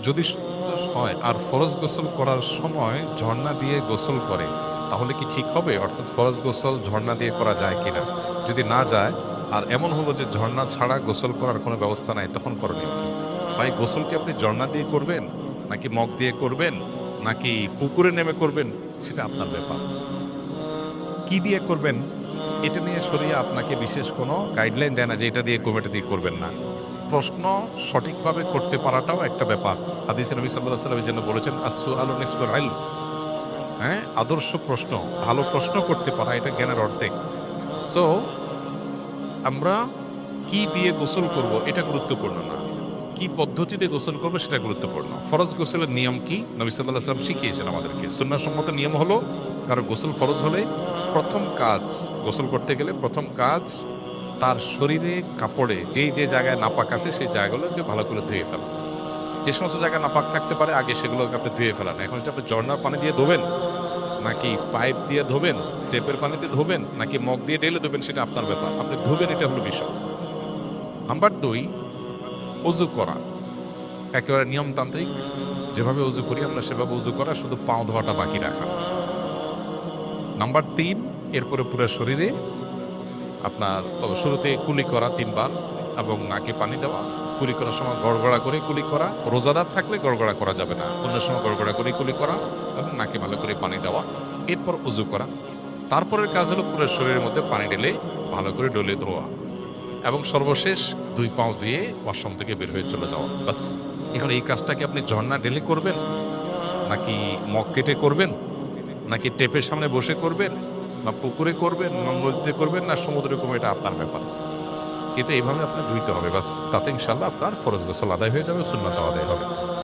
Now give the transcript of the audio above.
যদি হয় আর ফরজ গোসল করার সময় ঝর্ণা দিয়ে গোসল করে, তাহলে কি ঠিক হবে? অর্থাৎ ফরজ গোসল ঝর্ণা দিয়ে করা যায় কিনা? যদি না যায়, আর এমন হলো যে ঝর্ণা ছাড়া গোসল করার কোনো ব্যবস্থা নাই, তখন করণীয় কি? ভাই, গোসল কি আপনি ঝর্ণা দিয়ে করবেন, নাকি মগ দিয়ে করবেন, নাকি পুকুরে নেমে করবেন, সেটা আপনার ব্যাপার। কি দিয়ে করবেন এটা নিয়ে শরিয়া আপনাকে বিশেষ কোনো গাইডলাইন দেয় না যে এটা দিয়ে করবেন, এটা দিয়ে করবেন না। প্রশ্ন সঠিকভাবে করতে পারাটাও একটা ব্যাপার। হাদিসে নবী সাল্লাল্লাহু আলাইহি ওয়াসাল্লাম এই জন্য বলেছেন আস-সুআলু নিসফুল ইলম। হ্যাঁ, আদর্শ প্রশ্ন, ভালো প্রশ্ন করতে পারা এটা জ্ঞানের অর্ধেক। সো আমরা কি দিয়ে গোসল করব এটা গুরুত্বপূর্ণ না, কি পদ্ধতিতে গোসল করবো সেটা গুরুত্বপূর্ণ। ফরজ গোসলের নিয়ম কি নবী সাল্লাল্লাহু আলাইহি ওয়াসাল্লাম শিখিয়েছেন আমাদেরকে। সুন্নাহসম্মত নিয়ম হলো, কারো গোসল ফরজ হলে প্রথম কাজ, গোসল করতে গেলে প্রথম কাজ তার শরীরে কাপড়ে যে যে জায়গায় নাপাক আছে সেই জায়গাগুলোকে ভালো করে ধুয়ে ফেলা। যে সমস্ত জায়গায় নাপাক থাকতে পারে আগে সেগুলোকে আপনি ধুয়ে ফেলান। এখন সেটা আপনি ঝর্ণার পানি দিয়ে ধোবেন, নাকি পাইপ দিয়ে ধোবেন, টেপের পানিতে ধোবেন, নাকি মগ দিয়ে ঢেলে ধোবেন, সেটা আপনার ব্যাপার। আপনি ধোবেন, এটা হলো বিষয়। নাম্বার 2, অজু করা একেবারে নিয়মতান্ত্রিক। যেভাবে অজু করি আমরা সেভাবে অজু করা, শুধু পাও ধোয়াটা বাকি রাখা। নাম্বার 3, এরপরে পুরো শরীরে আপনার শুরুতে কুলি করা 3 বার এবং নাকে পানি দেওয়া। কুলি করার সময় গড়গড়া করে কুলি করা। রোজাদার থাকলে গড়গড়া করা যাবে না, অন্য সময় গড়গড়া করে কুলি করা এবং নাকে ভালো করে পানি দেওয়া। এরপর অজু করা। তারপরের কাজ হলো পুরো শরীরের মধ্যে পানি ঢেলে ভালো করে ডলে ধোয়া এবং সর্বশেষ 2 পাও ধুয়ে ওয়াশরুম থেকে বের হয়ে চলে যাওয়া। বাস। এখন এই কাজটাকে আপনি ঝর্ণা ঢেলে করবেন, নাকি মগ কেটে করবেন, নাকি টেপের সামনে বসে করবেন, না পুকুরে করবেন, না নদীতে করবেন, না সমুদ্রে করবেন, এটা আপনার ব্যাপার। কিন্তু এইভাবে আপনার ধুইতে হবে, বাস। তাতে ইনশাল্লাহ আপনার ফরজ গোসল আদায় হয়ে যাবে, সুন্নাত আদায় হবে।